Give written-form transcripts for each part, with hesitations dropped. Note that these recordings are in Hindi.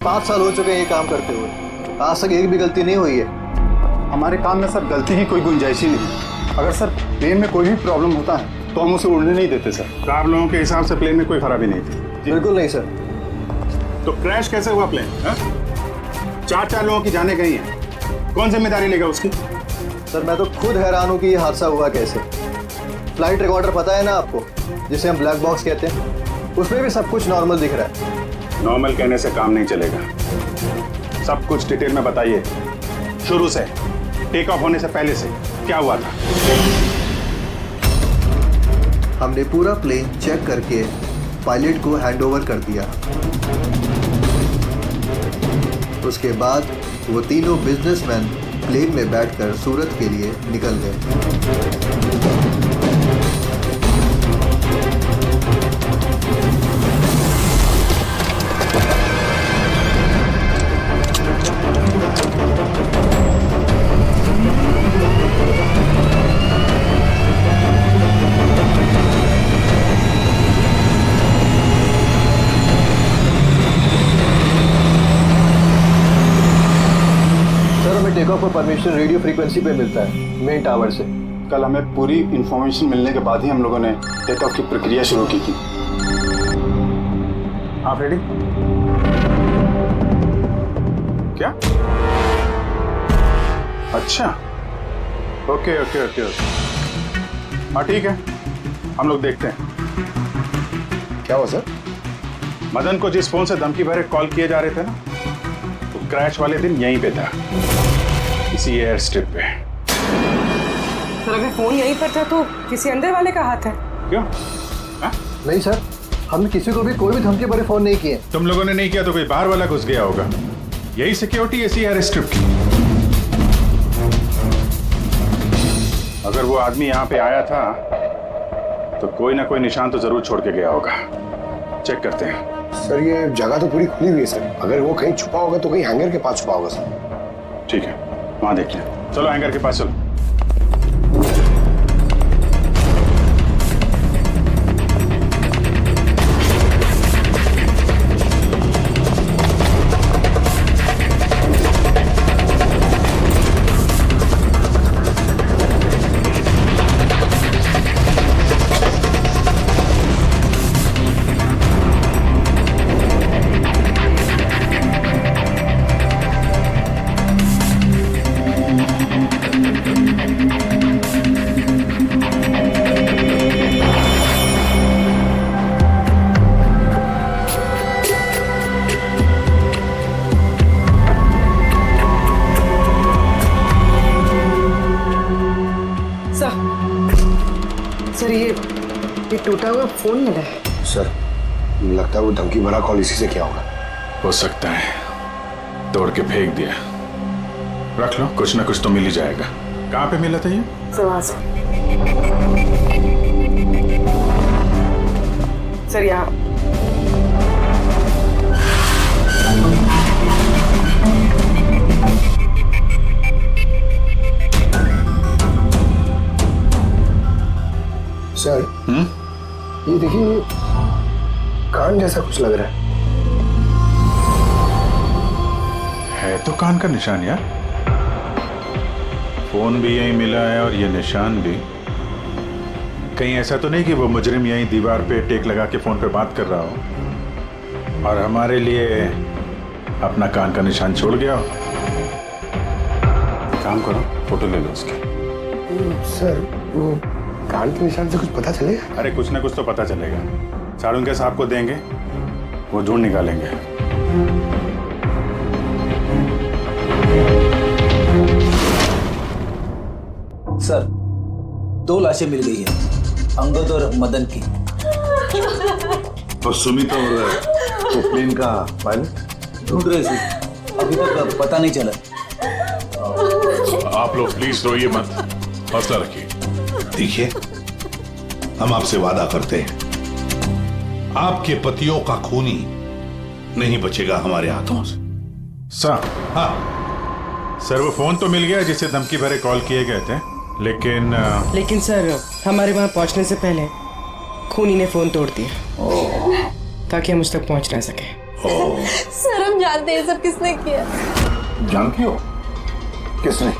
5 साल हो चुके हैं ये काम करते हुए, आज तक एक भी गलती नहीं हुई है। हमारे काम में सर गलती की कोई गुंजाइश ही नहीं। अगर सर प्लेन में कोई भी प्रॉब्लम होता है तो हम उसे उड़ने नहीं देते सर। आप लोगों के हिसाब से प्लेन में कोई खराबी नहीं थी? बिल्कुल नहीं सर। तो क्रैश कैसे हुआ प्लेन? 4 लोगों की जाने गई हैं, कौन जिम्मेदारी लेगा उसकी? सर मैं तो खुद हैरान हूँ कि ये हादसा हुआ कैसे। फ्लाइट रिकॉर्डर पता है ना आपको, जिसे हम ब्लैक बॉक्स कहते हैं, उसमें भी सब कुछ नॉर्मल दिख रहा है। नॉर्मल कहने से काम नहीं चलेगा, सब कुछ डिटेल में बताइए, शुरू से, टेक ऑफ होने से पहले से क्या हुआ था? हमने पूरा प्लेन चेक करके पायलट को हैंडओवर कर दिया। उसके बाद वो तीनों बिजनेसमैन प्लेन में बैठकर सूरत के लिए निकल गए। टेक ऑफ का परमिशन रेडियो फ्रीक्वेंसी पे मिलता है, मेन टावर से। कल हमें पूरी इंफॉर्मेशन मिलने के बाद ही हम लोगों ने टेक ऑफ की प्रक्रिया शुरू की थी। आप रेडी? क्या? अच्छा, ओके ओके ओके ओके, हाँ ठीक है, हम लोग देखते हैं। क्या हुआ सर? मदन को जिस फोन से धमकी भरे कॉल किए जा रहे थे ना, तो क्रैश वाले दिन यहीं पे था, इसी एयर स्ट्रिप पे। सर अगर फोन यहीं पर था तो किसी अंदर वाले का हाथ है? क्यों? नहीं सर, हमने किसी को भी कोई भी धमकी भरे फोन नहीं किए। तुम लोगों ने नहीं किया तो कोई बाहर वाला घुस गया होगा, यही सिक्योरिटी इसी एयर स्ट्रिप की। अगर वो आदमी यहाँ पे आया था तो कोई ना कोई निशान तो जरूर छोड़ के गया होगा, चेक करते हैं। सर ये जगह तो पूरी खुली हुई है सर, अगर वो कहीं छुपा होगा तो कहीं हैंगर के पास छुपा होगा सर। ठीक है, वहां देखिए, चलो हैंगर के पास चलो। सर ये टूटा हुआ फोन मिला है। सर लगता है वो धमकी भरा कॉल इसी से किया होगा। हो सकता है, तोड़ के फेंक दिया। रख लो, कुछ ना कुछ तो मिल ही जाएगा। कहाँ पे मिला था ये? सर यहाँ। सर ये देखिए, कान जैसा कुछ लग रहा है तो कान का निशान यार। फोन भी यहीं मिला है और ये निशान भी। कहीं ऐसा तो नहीं कि वो मुजरिम यहीं दीवार पे टेक लगा के फोन पे बात कर रहा हो और हमारे लिए अपना कान का निशान छोड़ गया हो? काम करो, फोटो ले लो उसकी। सर वो कान के निशान से कुछ पता चलेगा? अरे कुछ ना कुछ तो पता चलेगा। साड़ुंके साहब को देंगे, वो ढूंढ निकालेंगे। सर 2 लाशें मिल गई है, अंगद और मदन की। और सुमित और तो प्लेन का पायलट ढूंढ रहे थे, अभी तक पता नहीं चला। आप लोग प्लीज रोइए मत, हौसला रखिए। देखिए, हम आपसे वादा करते हैं, आपके पतियों का खूनी नहीं बचेगा हमारे हाथों से। सर, हाँ सर वो फोन तो मिल गया जिसे धमकी भरे कॉल किए गए थे, लेकिन सर हमारे वहां पहुंचने से पहले खूनी ने फोन तोड़ दिया ताकि हम उस तक पहुंच ना सके। ओह सर हम जानते हैं सब किसने किया। जानती हो किसने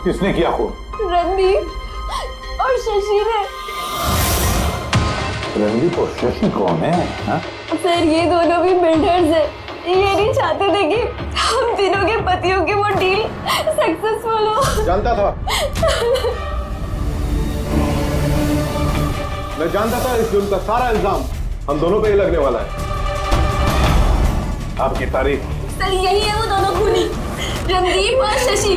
किसने किया खून? रणदीप और शशि ने। रणदीप और शशि कौन है? हा? सर ये दोनों भी बिल्डर्स हैं। ये नहीं चाहते थे कि हम तीनों के पतियों की वो डील सक्सेसफुल हो। जानता था, मैं जानता था इस जुर्म का सारा इल्जाम हम दोनों पे ही लगने वाला है। आपकी तारीफ। सर यही है वो दोनों खूनी, रणदीप और शशि।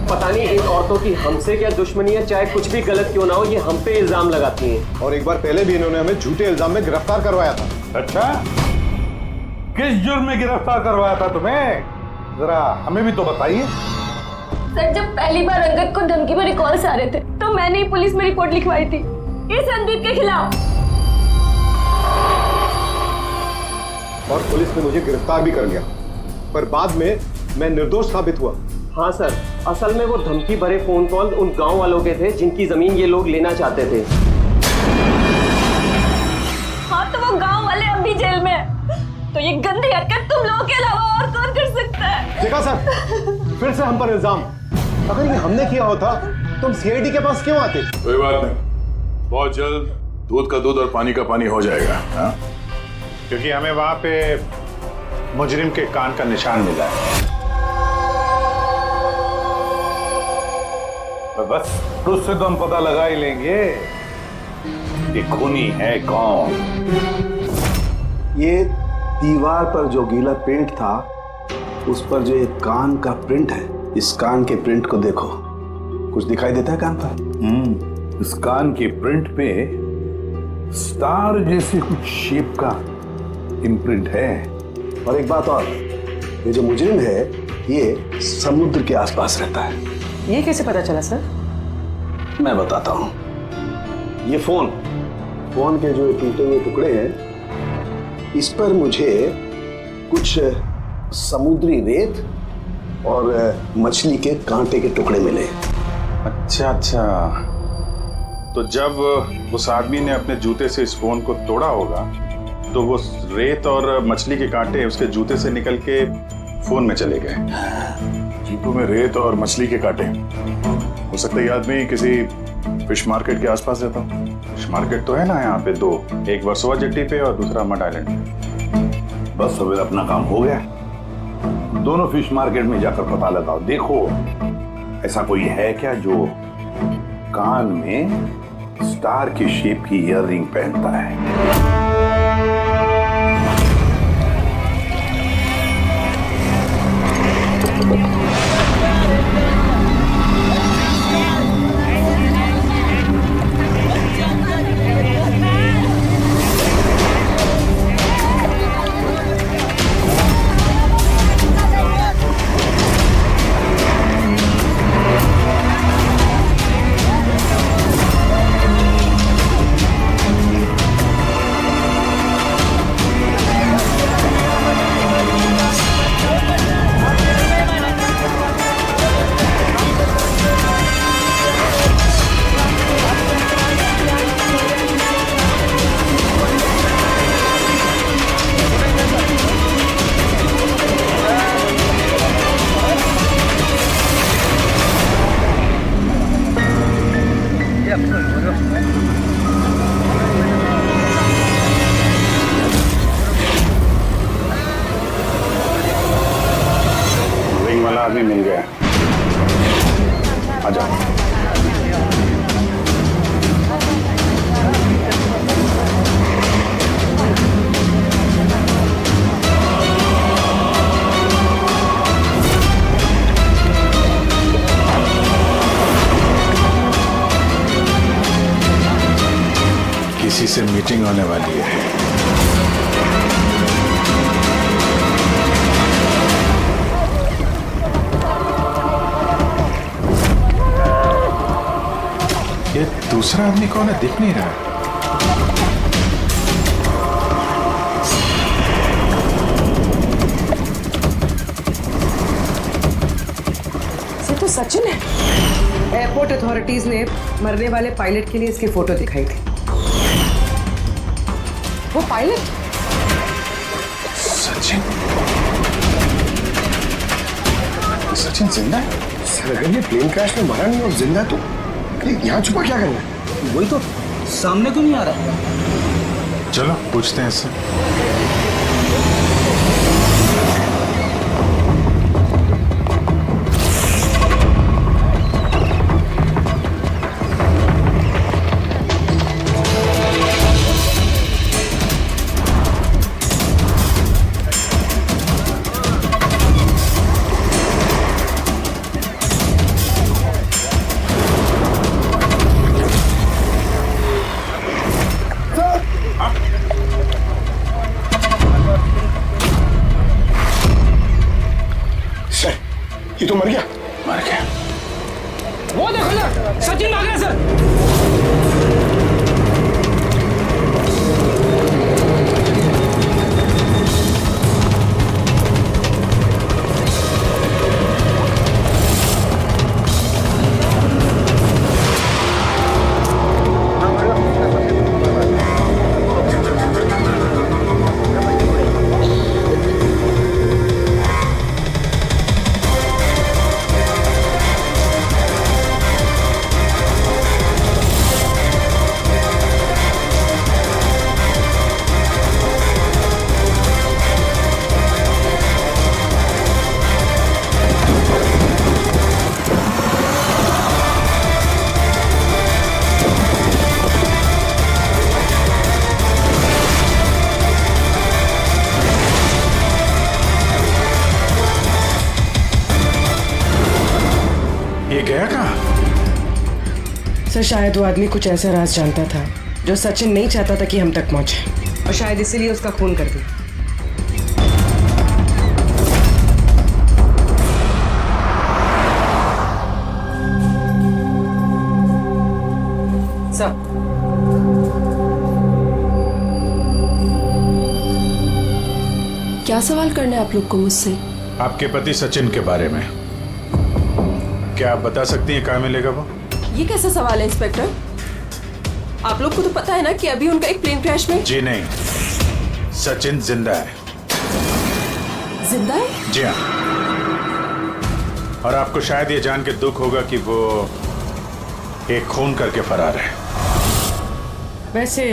पता नहीं इन औरतों की हमसे क्या दुश्मनी है, चाहे कुछ भी गलत क्यों ना हो, ये हम पे इल्जाम लगाती हैं। और एक बार पहले भी इन्होंने हमें झूठे इल्जाम में गिरफ्तार करवाया था। अच्छा, किस जुर्म में गिरफ्तार करवाया था तुम्हें? जरा हमें भी तो बताइए। सर जब पहली बार अंगद को धमकी भरे कॉल्स आ रहे थे तो मैंने ही पुलिस में रिपोर्ट लिखवाई थी इस रणदीप के खिलाफ। और पुलिस ने मुझे गिरफ्तार भी कर लिया, पर बाद में मैं निर्दोष साबित हुआ। हाँ सर, असल में वो धमकी भरे फोन कॉल उन गांव वालों के थे जिनकी जमीन ये लोग लेना चाहते थे। हाँ तो वो गांव वाले अब भी जेल में हैं। तो ये गंदी हरकत तुम लोगों के अलावा और कौन कर सकता है? देखा सर, फिर से हम पर इल्जाम। अगर ये हमने किया होता तुम सीआईडी के पास क्यों आते? कोई बात नहीं, बहुत जल्द दूध का दूध और पानी का पानी हो जाएगा। हाँ? क्योंकि हमें वहां पे मुजरिम के कान का निशान मिला है। तो बस उससे तो हम पता लगा ही लेंगे कि खूनी है कौन। ये दीवार पर जो गीला पेंट था उस पर जो एक कान का प्रिंट है, इस कान के प्रिंट को देखो, कुछ दिखाई देता है कान पर? इस कान की प्रिंट पे स्टार जैसी कुछ शेप का इम्प्रिंट है। और एक बात और, ये जो मुजरिम है ये समुद्र के आसपास रहता है। ये कैसे पता चला सर? मैं बताता हूँ। ये फोन के जो टूटे हुए टुकड़े हैं, इस पर मुझे कुछ समुद्री रेत और मछली के कांटे के टुकड़े मिले। अच्छा अच्छा, तो जब उस आदमी ने अपने जूते से इस फोन को तोड़ा होगा तो वो रेत और मछली के कांटे उसके जूते से निकल के फोन में चले गए। जूतों में रेत और मछली के कांटे। हो सकता है ये आदमी किसी फिश मार्केट के आसपास रहता हूँ। फिश मार्केट तो है ना यहाँ पे दो, एक वर्सोवा जेट्टी पे और दूसरा मड आइलैंड पे। बस अब अपना काम हो गया। दोनों फिश मार्केट में जाकर पता लगाओ, देखो ऐसा कोई है क्या जो कान में स्टार की शेप की ईयररिंग पहनता है। रिंग वाला आदमी मिल गया। आजा। किसी से मीटिंग होने वाली है। ये दूसरा आदमी कौन है, दिख नहीं रहा। ये तो सचिन है। एयरपोर्ट अथॉरिटीज ने मरने वाले पायलट के लिए इसकी फोटो दिखाई थी। वो पायलट सचिन, सचिन जिंदा है? सर अगर ये प्लेन क्रैश में मरा नहीं और जिंदा है तो यहाँ छुपा क्या करना है? वही तो सामने क्यों नहीं आ रहा? चलो पूछते हैं इससे। सर ये तो मर गया। मर गया? वो देखो ना, सचिन आ गया सर। ये गया कहाँ? सर शायद वो आदमी कुछ ऐसा राज जानता था जो सचिन नहीं चाहता था कि हम तक पहुंचे, और शायद इसीलिए उसका खून कर दिया। सर क्या सवाल करना है आप लोग को मुझसे? आपके पति सचिन के बारे में क्या आप बता सकती हैं? कहाँ मिलेगा वो? ये कैसा सवाल है इंस्पेक्टर? आप लोग को तो पता है ना कि अभी उनका एक प्लेन क्रैश में। जी नहीं, सचिन जिंदा है। जिंदा है? जी हाँ। और आपको शायद ये जान के दुख होगा कि वो एक खून करके फरार है। वैसे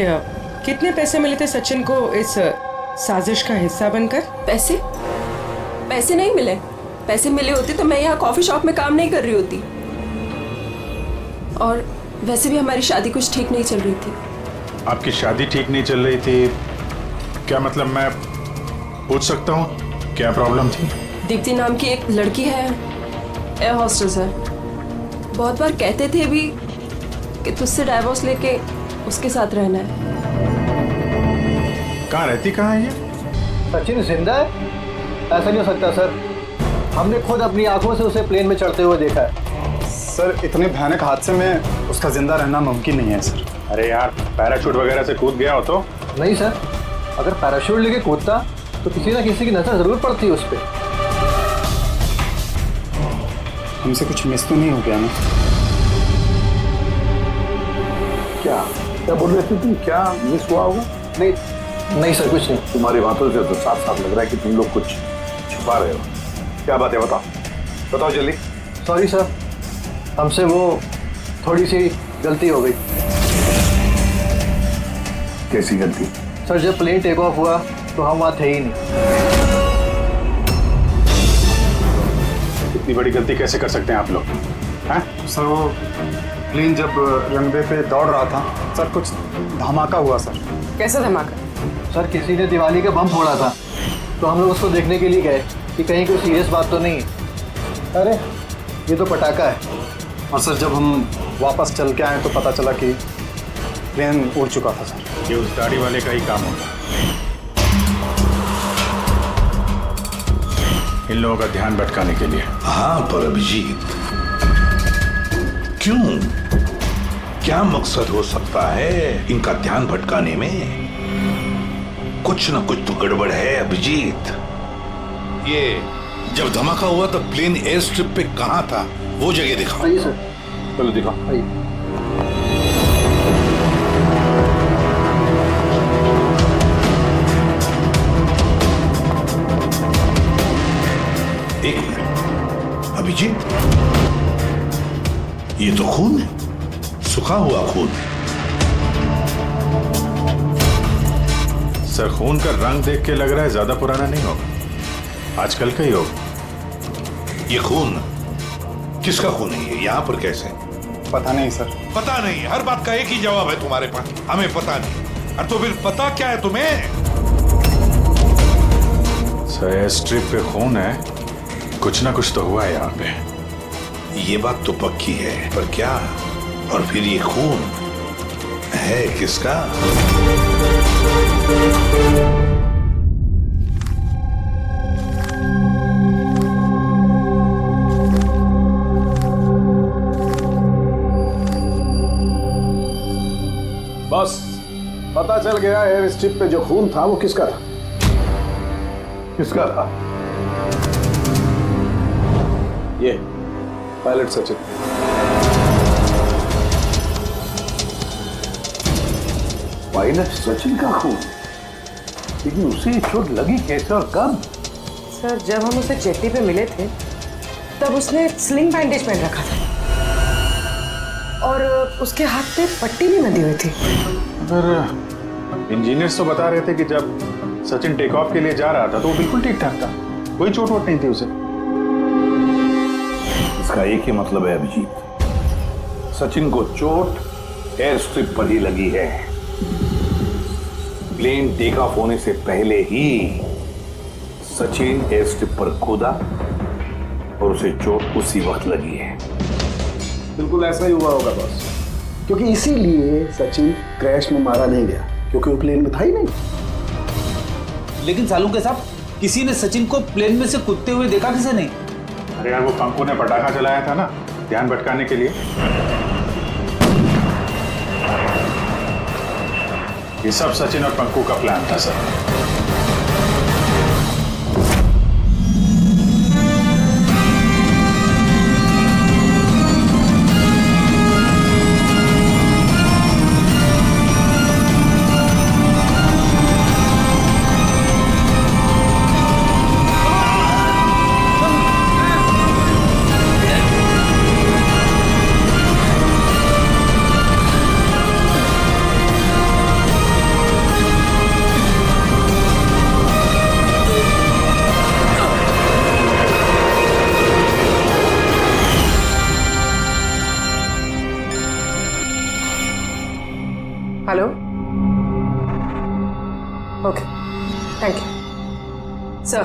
कितने पैसे मिले थे सचिन को इस साजिश का हिस्सा बनकर? पैसे? पैसे नहीं मिले। पैसे मिले होते तो मैं यहाँ कॉफी शॉप में काम नहीं कर रही होती। और वैसे भी हमारी शादी कुछ ठीक नहीं चल रही थी। आपकी शादी ठीक नहीं चल रही थी? क्या मतलब, मैं पूछ सकता हूँ क्या प्रॉब्लम थी? दीप्ति नाम की एक लड़की है, एयर होस्टेस है। बहुत बार कहते थे भी कि तुझसे डाइवोर्स लेके उसके साथ रहना है। कहाँ रहती, कहाँ है ये? सचिन जिंदा है? ऐसा नहीं हो सकता सर, हमने खुद अपनी आंखों से उसे प्लेन में चढ़ते हुए देखा है। सर इतने भयानक हादसे में उसका जिंदा रहना मुमकिन नहीं है सर। अरे यार, पैराशूट वगैरह से कूद गया हो तो? नहीं सर, अगर पैराशूट लेके कूदता तो किसी ना किसी की नजर जरूर पड़ती उस पर। हमसे कुछ मिस तो नहीं हो गया ना? क्या क्या बोल रहे थे तुम? क्या मिस हुआ होगा? नहीं सर, कुछ नहीं। तुम्हारी बातों से तो साफ साफ लग रहा है कि तुम लोग कुछ छुपा रहे हो। क्या बात है, बताओ बताओ जल्दी। सॉरी सर, हमसे वो थोड़ी सी गलती हो गई। कैसी गलती? सर जब प्लेन टेक ऑफ हुआ तो हम वहाँ थे ही नहीं। इतनी बड़ी गलती कैसे कर सकते हैं आप लोग? हैं? सर वो प्लेन जब रनवे पे दौड़ रहा था सर, कुछ धमाका हुआ सर। कैसा धमाका? सर किसी ने दिवाली का बम फोड़ा था, तो हम लोग उसको देखने के लिए गए कि कहीं कोई सीरियस बात तो नहीं है। अरे ये तो पटाखा है। और सर जब हम वापस चल के आए तो पता चला कि प्लेन उड़ चुका था सर। ये उस दाढ़ी वाले का ही काम होगा, इन लोगों का ध्यान भटकाने के लिए। हाँ पर अभिजीत, क्यों? क्या मकसद हो सकता है इनका ध्यान भटकाने में? कुछ ना कुछ तो गड़बड़ है अभिजीत। ये जब धमाका हुआ तब प्लेन एयर स्ट्रिप पे कहां था वो जगह दिखाओ। आइए सर। चलो दिखाओ। आइए। एक मिनट अभिजीत, ये तो खून है, सूखा हुआ खून। सर खून का रंग देख के लग रहा है ज्यादा पुराना नहीं होगा, आजकल का ही होगा। ये खून किसका खून है? ये यहाँ पर कैसे? पता नहीं सर। पता नहीं? हर बात का एक ही जवाब है तुम्हारे पास, हमें पता नहीं। और तो फिर पता क्या है तुम्हें? सर एयर स्ट्रिप पे खून है, कुछ ना कुछ तो हुआ है यहाँ पे। ये बात तो पक्की है, पर क्या? और फिर ये खून है किसका? बस पता चल गया एयर स्ट्रिप पे जो खून था वो किसका था। किसका था? ये पायलट सचिन। पायलट सचिन का खून? लेकिन उसे चोट लगी कैसे और कब? सर जब हम उसे जेटी पे मिले थे तब उसने स्लिंग बैंडेज पहन रखा था और उसके हाथ पे पट्टी भी बंधी हुई थी। पर इंजीनियर्स तो बता रहे थे कि जब सचिन टेक ऑफ के लिए जा रहा था तो वो बिल्कुल ठीक ठाक था, कोई चोट वोट नहीं थी उसे। इसका एक ही मतलब है अभिजीत, सचिन को चोट एयर स्ट्रिप पर ही लगी है। प्लेन टेक ऑफ होने से पहले ही सचिन एयर स्ट्रिप पर कूदा और उसे चोट उसी वक्त लगी है। बिल्कुल ऐसा ही हुआ होगा बॉस, क्योंकि इसीलिए सचिन क्रैश में मारा नहीं गया, क्योंकि वो प्लेन में था ही नहीं। लेकिन सालू के साहब, किसी ने सचिन को प्लेन में से कूदते हुए देखा किसे नहीं? अरे यार वो पंकु ने पटाखा चलाया था ना, ध्यान भटकाने के लिए। ये सब सचिन और पंकु का प्लान था sir. Hello, okay, thank you sir.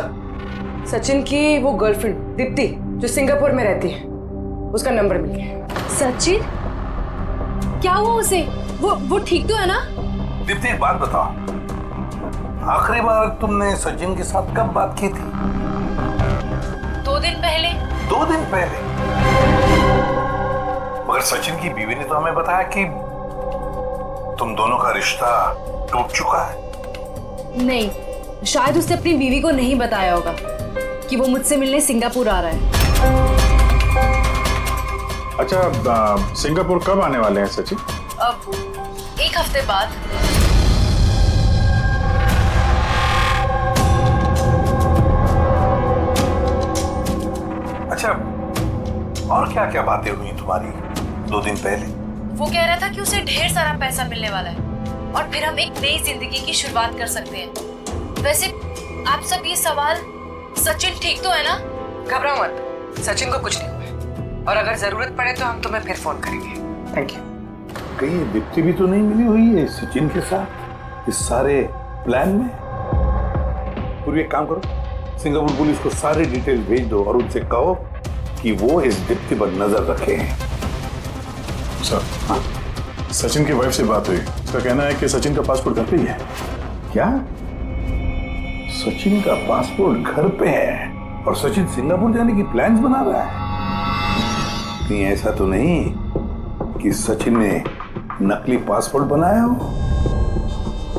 Sachin की वो गर्लफ्रेंड दीप्ति जो सिंगापुर में रहती है, उसका नंबर मिल गया। सचिन क्या हुआ उसे? वो ठीक तो है ना? दीप्ति एक बात बताओ, आखिरी बार तुमने सचिन के साथ कब बात की थी? 2 दिन पहले। 2 दिन पहले? मगर सचिन की बीवी ने तो हमें बताया कि तुम दोनों का रिश्ता टूट चुका है। नहीं, शायद उसने अपनी बीवी को नहीं बताया होगा कि वो मुझसे मिलने सिंगापुर आ रहा है। अच्छा, सिंगापुर कब आने वाले हैं सचिन? अब 1 हफ्ते बाद। अच्छा, और क्या क्या बातें हुई तुम्हारी 2 दिन पहले? वो कह रहा था कि उसे ढेर सारा पैसा मिलने वाला है और फिर हम एक नई जिंदगी की शुरुआत कर सकते हैं। वैसे आप सब ये सवाल, सचिन ठीक तो है ना? घबराओ मत, सचिन को कुछ नहीं हुआ और अगर जरूरत पड़े तो हम तुम्हें फिर फोन करेंगे। Thank you. कहीं दीप्ति भी तो नहीं मिली हुई है सचिन के साथ इस सारे प्लान में? पूर्व एक काम करो, सिंगापुर पुलिस को सारी डिटेल भेज दो और उनसे कहो कि वो इस दीप्ति पर नजर रखे हैं। सर, हाँ, सचिन की वाइफ से बात हुई, उसका कहना है कि सचिन का पासपोर्ट घर पे ही है। क्या? सचिन का पासपोर्ट घर पे है और सचिन सिंगापुर जाने की प्लान्स बना रहा है? कहीं ऐसा तो नहीं कि सचिन ने नकली पासपोर्ट बनाया हो?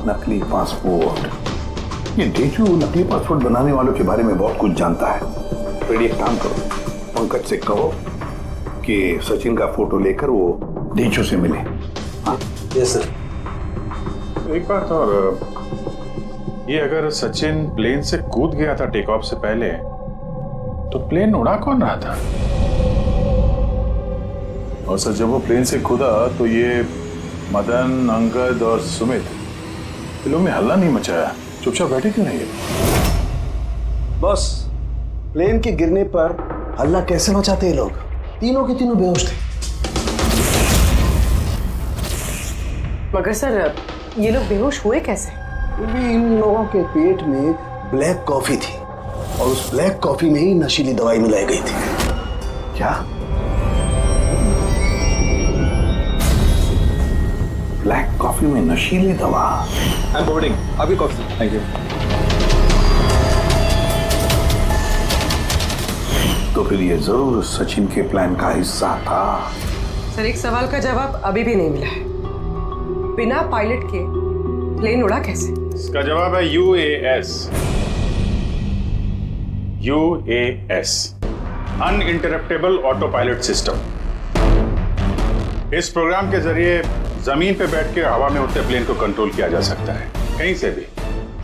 नकली पासपोर्ट, ये डेचू नकली पासपोर्ट बनाने वालों के बारे में बहुत कुछ जानता है। फिर एक काम करो, पंकज से कहो कि सचिन का फोटो लेकर वो डीचू से मिले। हाँ यस सर। एक बात और, ये अगर सचिन प्लेन से कूद गया था टेक ऑफ से पहले, तो प्लेन उड़ा कौन रहा था? और सर जब वो प्लेन से कूदा तो ये मदन, अंगद और सुमित इन लोगों ने हल्ला नहीं मचाया, चुपचाप बैठे क्यों नहीं? बॉस, प्लेन के गिरने पर हल्ला कैसे मचाते हैं लोग? तीनों के तीनों बेहोश थे। मगर सर ये लोग बेहोश हुए कैसे? क्योंकि इन लोगों के पेट में ब्लैक कॉफी थी और उस ब्लैक कॉफी में ही नशीली दवाई मिलाई गई थी। क्या? ब्लैक कॉफी में नशीली दवा? आई एम बोर्डिंग, आपकी कॉफी। Thank you. तो फिर ये जरूर सचिन के प्लान का हिस्सा था। सर एक सवाल का जवाब अभी भी नहीं मिला है। बिना पायलट के प्लेन उड़ा कैसे? इसका जवाब है UAS। UAS, uninterruptible auto pilot system. इस प्रोग्राम के जरिए जमीन पे बैठ के हवा में उड़ते प्लेन को कंट्रोल किया जा सकता है, कहीं से भी।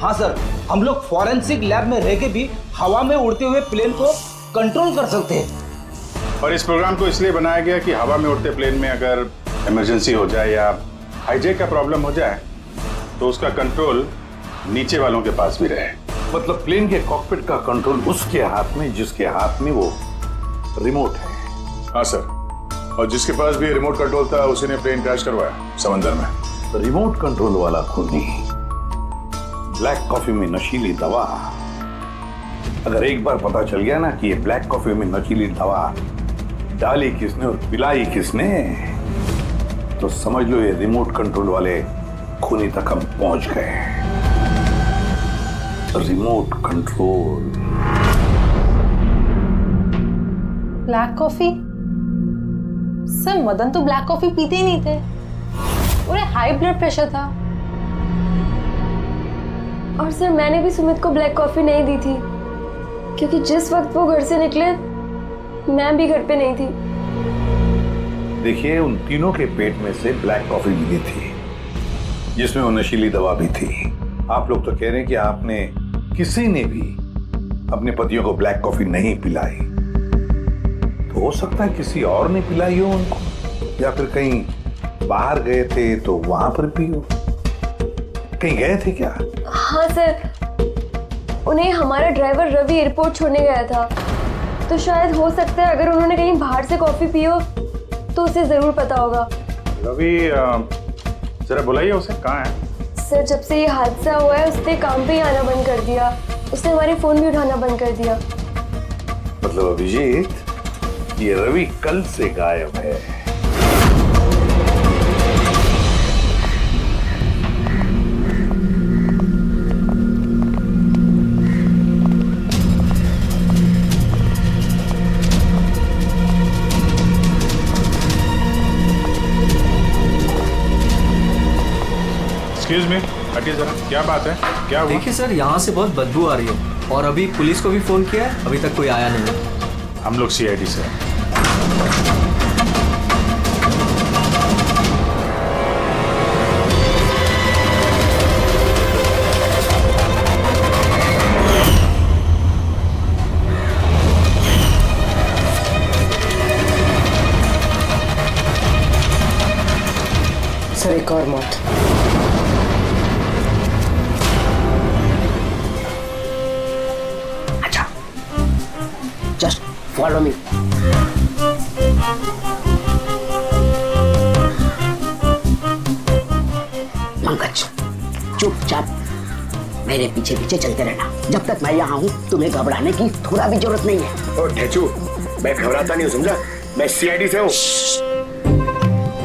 हाँ सर, हम लोग फॉरेंसिक लैब में रह के भी हवा में उड़ते हुए प्लेन को कंट्रोल कर सकते हैं। और इस प्रोग्राम को इसलिए बनाया गया कि हवा में उड़ते प्लेन में अगर इमरजेंसी हो जाए या हाईजैक का प्रॉब्लम हो जाए तो उसका कंट्रोल नीचे वालों के पास भी रहे। मतलब प्लेन के कॉकपिट का कंट्रोल उसके हाथ में जिसके हाथ में वो रिमोट है। हाँ सर, और जिसके पास भी रिमोट कंट्रोल था उसी ने प्लेन क्रैश करवाया समंदर में। रिमोट कंट्रोल वाला खूनी, ब्लैक कॉफी में नशीली दवा। अगर एक बार पता चल गया ना कि ये ब्लैक कॉफी में नशीली दवा डाली किसने और पिलाई किसने, तो समझ लो ये रिमोट कंट्रोल वाले खूनी तक हम पहुंच गए। Remote control. Black coffee? Sir Madan तो ब्लैक कॉफी पीते ही नहीं थे, उन्हें हाई ब्लड प्रेशर था। और सर मैंने भी सुमित को ब्लैक कॉफी नहीं दी थी, क्योंकि जिस वक्त वो घर से निकले मैं भी घर पे नहीं थी। देखिए, उन तीनों के पेट में से ब्लैक कॉफी मिली थी जिसमें वो नशीली दवा भी थी। आप लोग तो कह रहे हैं कि आपने किसी ने भी अपने पतियों को ब्लैक कॉफी नहीं पिलाई, तो हो सकता है किसी और ने पिलाई हो उनको, या फिर कहीं बाहर गए थे तो वहां पर पी हो। कहीं गए थे क्या? हाँ सर, उन्हें हमारा ड्राइवर रवि एयरपोर्ट छोड़ने गया था, तो शायद हो सकता है अगर उन्होंने कहीं बाहर से कॉफी पी हो तो उसे जरूर पता होगा। रवि जरा बुलाइए उसे, कहाँ है? सर जब से ये हादसा हुआ है उसने काम पे ही आना बंद कर दिया, उसने हमारे फोन भी उठाना बंद कर दिया। मतलब अभिजीत, ये रवि कल से गायब है। एक्सक्यूज मी, हटिए जरा, क्या बात है, क्या हुआ? देखिए सर, यहाँ से बहुत बदबू आ रही है और अभी पुलिस को भी फोन किया है, अभी तक कोई आया नहीं है। हम लोग CID से हैं। सर एक और मौत। अच्छा, जस्ट फॉलो मी। पंकज, चुपचाप मेरे पीछे पीछे चलते रहना। जब तक मैं यहाँ हूँ तुम्हें घबराने की थोड़ा भी जरूरत नहीं है। ओ ढेचू, मैं घबराता नहीं हूँ, समझा? मैं CID से हूँ।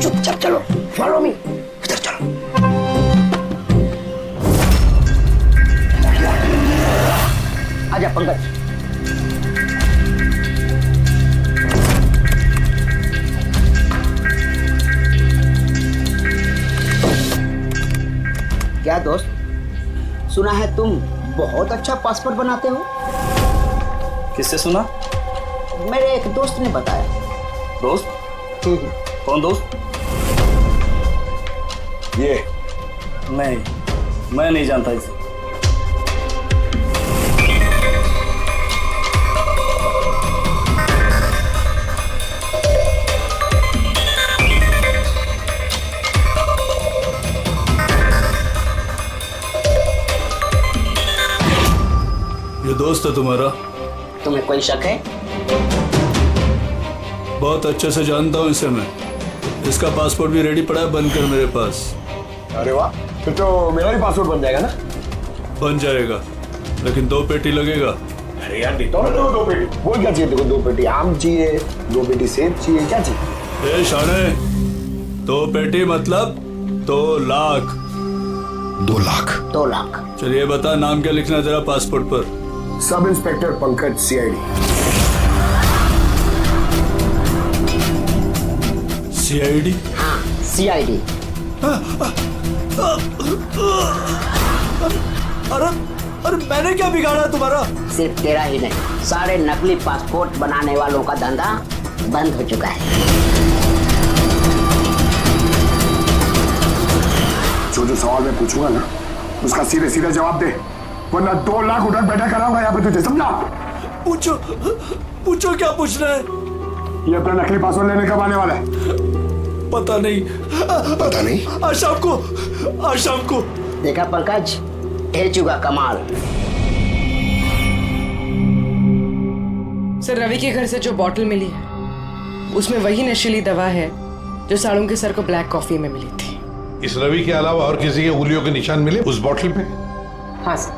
चुपचाप चलो, फॉलो मी। इधर चलो। आजा पंकज। क्या दोस्त, सुना है तुम बहुत अच्छा पासपोर्ट बनाते हो? किससे सुना? मेरे एक दोस्त ने बताया। दोस्त? कौन दोस्त? ये नहीं, मैं नहीं जानता इसे। ये दोस्त है तुम्हारा? तुम्हें कोई शक है? बहुत अच्छे से जानता हूँ इसे मैं। इसका पासपोर्ट भी रेडी पड़ा है, बनकर मेरे पास। अरे वाह, फिर तो मेरा भी पासपोर्ट बन जाएगा ना? बन जाएगा, लेकिन 2 पेटी लगेगा। अरे यार देता हूँ ना 2 पेटी। बोल क्या चाहिए देखो? 2 पेटी आम चाहिए, 2 पेटी सेब चाहिए, क्या चाहिए? शाने, 2 पेटी मतलब 2 लाख। 2 लाख? 2 लाख। चलिए बता, नाम क्या लिखना है तेरा पासपोर्ट पर? Sub inspector Pankaj, CID। CID? हाँ, CID। अरे मैंने क्या बिगाड़ा तुम्हारा? सिर्फ तेरा ही नहीं, सारे नकली पासपोर्ट बनाने वालों का धंधा बंद हो चुका है। जो सवाल मैं पूछूंगा ना, उसका सीधे सीधे जवाब दे, वरना 2 लाख उधर बैठा कराऊंगा यहाँ पे तुझे, समझा? पूछो क्या पूछना है? ये अपना नकली पासपोर्ट लेने कब आने वाला है? पता नहीं। पता नहीं? आज शाम को। देखा पंकज, है चुका कमाल। सर, रवि के घर से जो बॉटल मिली है उसमें वही नशीली दवा है जो साड़ू के सर को ब्लैक कॉफी में मिली थी। इस रवि के अलावा और किसी के उंगलियों के निशान मिले उस बॉटल पे? हाँ सर,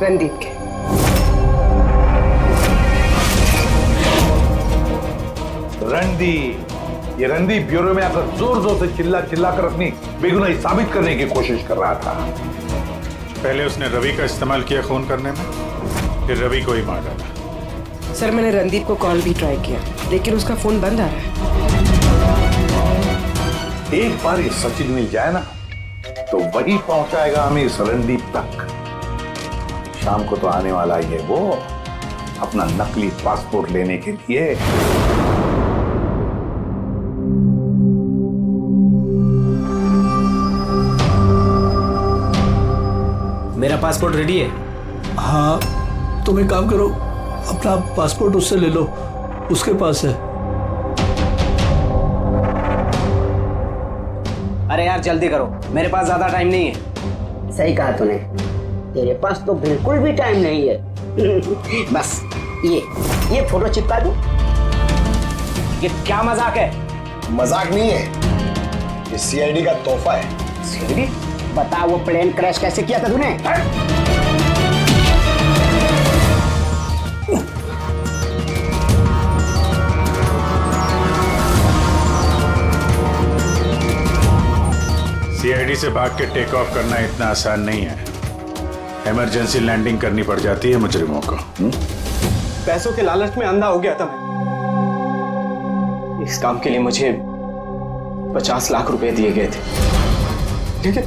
रणदीप के। रणदीप, ये रणदीप ब्यूरो में आकर जोर जोर से चिल्ला कर अपनी बेगुनाही साबित करने की कोशिश कर रहा था। पहले उसने रवि का इस्तेमाल किया खून करने में, फिर रवि को ही मार डाला। सर, मैंने रणदीप को कॉल भी ट्राई किया, लेकिन उसका फोन बंद आ रहा है। एक बार ये सचिन मिल जाए ना, तो वही पहुंचाएगा हमें इस रणदीप तक। शाम को तो आने वाला ही है वो, अपना नकली पासपोर्ट लेने के लिए। मेरा पासपोर्ट रेडी है? हाँ, तुम एक काम करो, अपना पासपोर्ट उससे ले लो, उसके पास है। अरे यार जल्दी करो, मेरे पास ज्यादा टाइम नहीं है। सही कहा तूने, तेरे पास तो बिल्कुल भी टाइम नहीं है। बस ये फोटो चिपका दूं? ये क्या मजाक है? मजाक नहीं है, ये CID का तोहफा है। CID? बता, वो प्लेन क्रैश कैसे किया था तूने? CID से भाग के टेक ऑफ करना इतना आसान नहीं है। इमरजेंसी लैंडिंग करनी पड़ जाती है मुजरिमों को। पैसों के लालच में अंधा हो गया था मैं। इस काम के लिए मुझे 50 लाख रुपए दिए गए थे, ठीक है,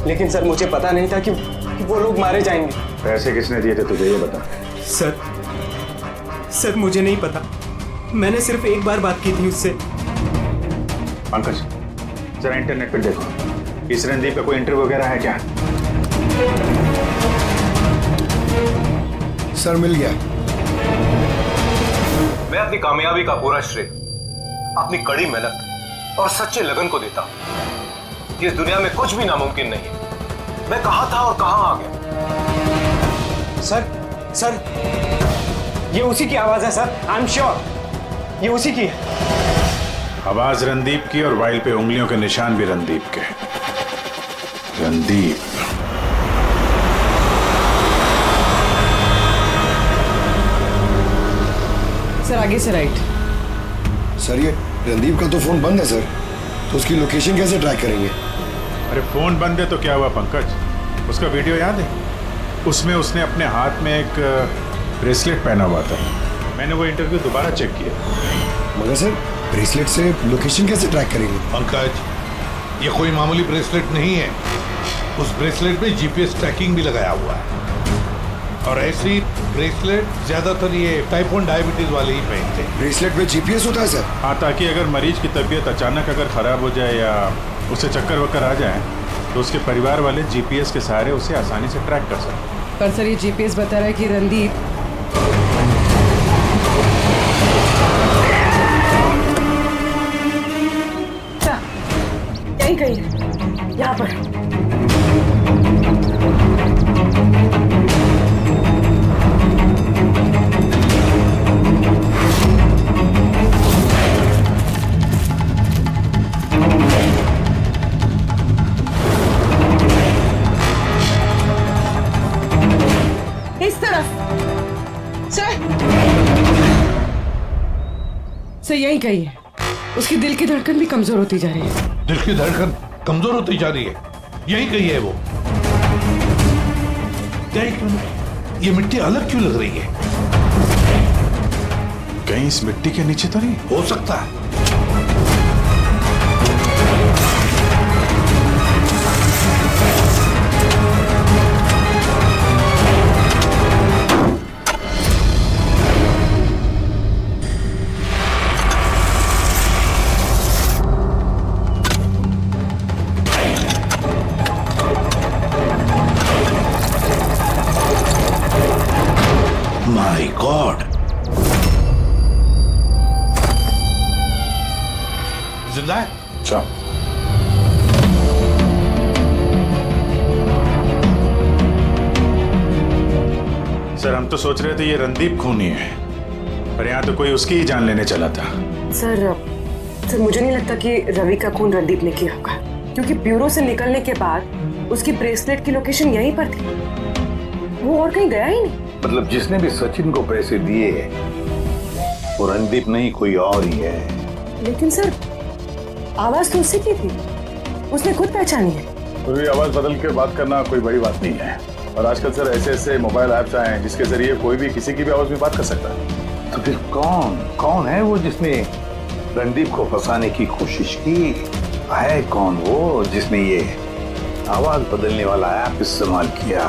लेकिन सर मुझे पता नहीं था कि वो लोग मारे जाएंगे। पैसे किसने दिए थे तुझे, ये बता। सर मुझे नहीं पता, मैंने सिर्फ एक बार बात की थी उससे। पंकज, जरा इंटरनेट पर देखो, इस रणदीप का कोई इंटरव्यू वगैरह है क्या? सर मिल गया। मैं अपनी कामयाबी का पूरा श्रेय अपनी कड़ी मेहनत और सच्चे लगन को देता हूं। इस दुनिया में कुछ भी नामुमकिन नहीं है। मैं कहां था और कहां आ गया। सर ये उसी की आवाज है सर, आई एम श्योर ये उसी की है। आवाज रणदीप की और वाइल पे उंगलियों के निशान भी रणदीप के। रणदीप, सर आगे से राइट। सर ये रणदीप का तो फोन बंद है सर, तो उसकी लोकेशन कैसे ट्रैक करेंगे? अरे फोन बंद है तो क्या हुआ पंकज, उसका वीडियो याद है? उसमें उसने अपने हाथ में एक ब्रेसलेट पहना हुआ था। मैंने वो इंटरव्यू दोबारा चेक किया। मगर सर ब्रेसलेट से लोकेशन कैसे ट्रैक करेंगे? पंकज, ये कोई मामूली ब्रेसलेट नहीं है, उस ब्रेसलेट में GPS ट्रैकिंग भी लगाया हुआ है। और ऐसी ब्रेसलेट ज्यादातर ये टाइप 1 डायबिटीज वाले ही पहनते हैं। ब्रेसलेट में जीपीएस होता है सर? हाँ, ताकि अगर मरीज की तबीयत अचानक अगर खराब हो जाए या उसे चक्कर वक्कर आ जाए तो उसके परिवार वाले जीपीएस के सहारे उसे आसानी से ट्रैक कर सकते। पर सर ये जीपीएस बता रहा है कि रणदीप यहीं कहीं है, यहाँ पर। इस तरफ सर यहीं कहीं है। उसकी दिल की धड़कन भी कमजोर होती जा रही है। दिल की धड़कन कमजोर होती जा रही है, यही कही है वो। ये मिट्टी अलग क्यों लग रही है? कहीं इस मिट्टी के नीचे तो नहीं हो सकता है। My God! जिंदा है? अच्छा। सर हम तो सोच रहे थे ये रणदीप खूनी है, पर यहाँ तो कोई उसकी ही जान लेने चला था। सर मुझे नहीं लगता कि रवि का खून रणदीप ने किया होगा, क्योंकि ब्यूरो से निकलने के बाद उसकी ब्रेसलेट की लोकेशन यहीं पर थी। वो और कहीं गया ही नहीं। मतलब जिसने भी सचिन को पैसे दिए वो रणदीप नहीं, कोई और ही है। लेकिन सर आवाज तो उसी की थी, उसने खुद पहचानी है। पूरी आवाज बदल के बात करना कोई बड़ी बात नहीं है, और आजकल सर ऐसे ऐसे मोबाइल ऐप्स आए हैं जिसके जरिए कोई भी किसी की भी आवाज में बात कर सकता है। तो फिर कौन है वो जिसने रणदीप को फंसाने की कोशिश की? है कौन वो जिसने ये आवाज बदलने वाला ऐप इस्तेमाल किया?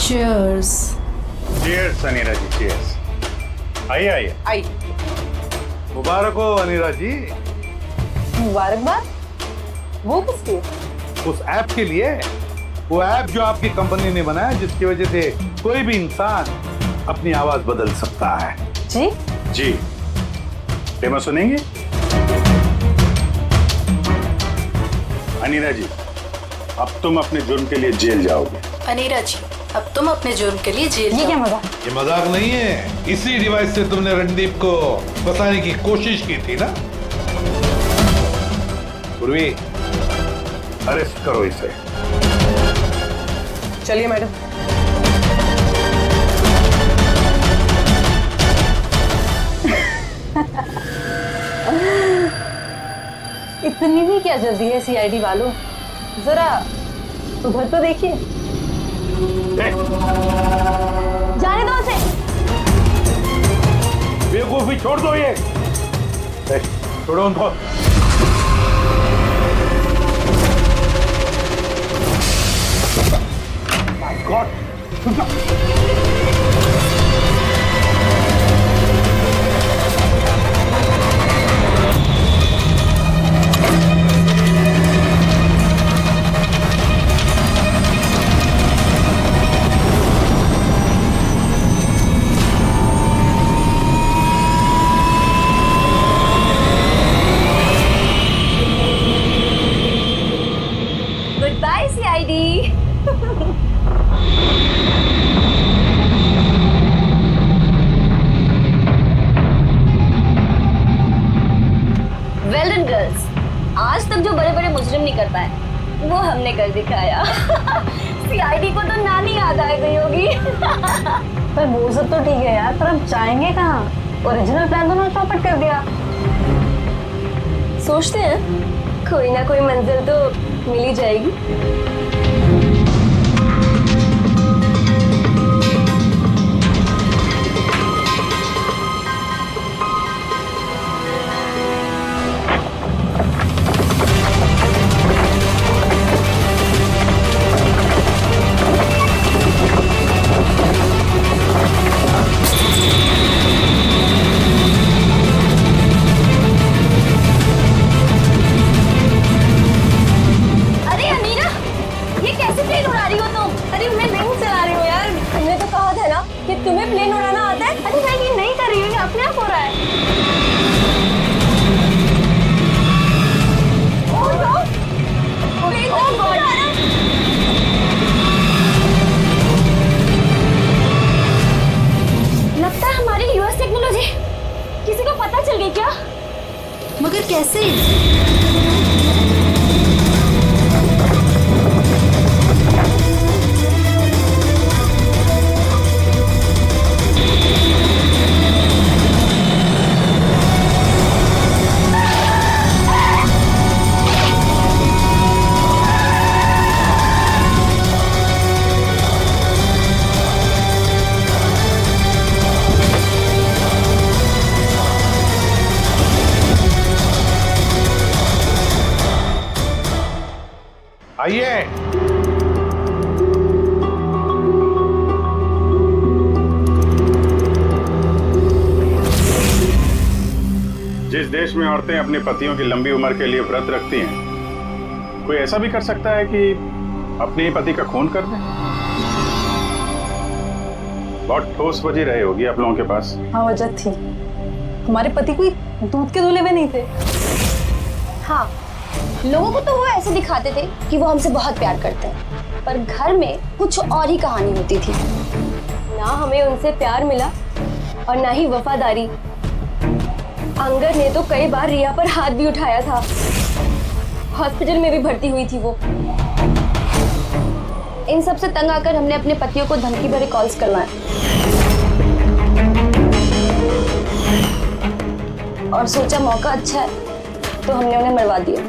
Cheers. Cheers, अनीरा जी, cheers. आइए आइए। आई। मुबारक हो अनीरा जी। मुबारकबाद? वो किसके? उस ऐप के लिए, वो ऐप जो आपकी कंपनी ने बनाया जिसकी वजह से कोई भी इंसान अपनी आवाज बदल सकता है। जी? जी। डेमो सुनेंगे? अनीरा जी, अब तुम अपने जुर्म के लिए जेल जाओगे। अनीरा जी, अब तुम अपने जुर्म के लिए जेल ये क्या जाओ। मजाक? ये मजाक नहीं है। इसी डिवाइस से तुमने रणदीप को फंसाने की कोशिश की थी ना? पूर्वी, अरेस्ट करो इसे। चलिए मैडम। इतनी भी क्या जल्दी है सीआईडी वालों? जरा उधर तो देखिए। जाने दो उसे। बेवकूफी छोड़ दो ये। छोड़ो उनको। My God! Goodbye, CID. Well done, girls. आज तक जो बड़े बड़े मुजरिम नहीं कर पाए वो हमने कर दिखाया। CID को तो नानी याद आ गई होगी। पर वो सब तो ठीक है यार, पर हम जाएंगे कहाँ? ओरिजिनल प्लान तो उन्होंने चौपट कर दिया। सोचते हैं कोई ना कोई मंजिल तो मिल ही जाएगी। जिस देश में औरतें अपने पतियों की लंबी उम्र के लिए व्रत रखती हैं, कोई ऐसा भी कर सकता है कि अपने ही पति का खून कर दे? बहुत ठोस वजह रही होगी आप लोगों के पास। हाँ, वजह थी। हमारे पति कोई दूध के धुले हुए नहीं थे। हाँ, लोगों को तो वो ऐसे दिखाते थे कि वो हमसे बहुत प्यार करते हैं, पर घर में कुछ और ही कहानी होती थी। ना हमें उनसे प्यार मिला और ना ही वफादारी। अंगद ने तो कई बार रिया पर हाथ भी उठाया था। हॉस्पिटल में भी भर्ती हुई थी वो। इन सब से तंग आकर हमने अपने पतियों को धमकी भरे कॉल्स करवाए और सोचा मौका अच्छा है तो हमने उन्हें मरवा दिया।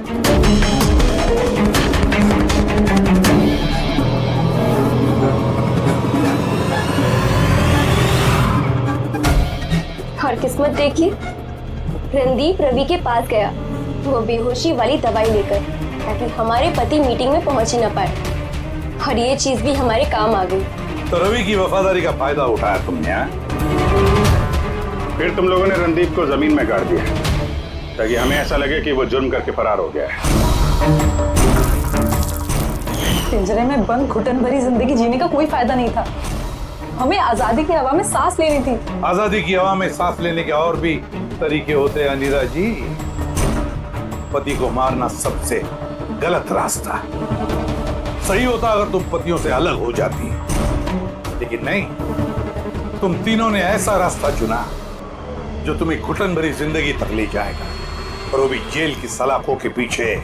और किस्मत देखी, रणदीप रवि के पास गया वो बेहोशी वाली दवाई लेकर, ताकि हमारे पति मीटिंग में पहुंच ही ना पाए। और ये चीज भी हमारे काम आ गई। तो रवि की वफादारी का फायदा उठाया तुमने? फिर तुम लोगों ने रणदीप को जमीन में गाड़ दिया ताकि हमें ऐसा लगे कि वो जुर्म करके फरार हो गया है। पिंजरे में बंद घुटन भरी जिंदगी जीने का कोई फायदा नहीं था। हमें आजादी की हवा में सांस लेनी थी। आजादी की हवा में सांस लेने के और भी तरीके होते हैं अनीता जी। पति को मारना सबसे गलत रास्ता। सही होता अगर तुम पतियों से अलग हो जाती, लेकिन नहीं, तुम तीनों ने ऐसा रास्ता चुना जो तुम्हें घुटन भरी जिंदगी तक ले जाएगा, और वो भी जेल की सलाखों के पीछे।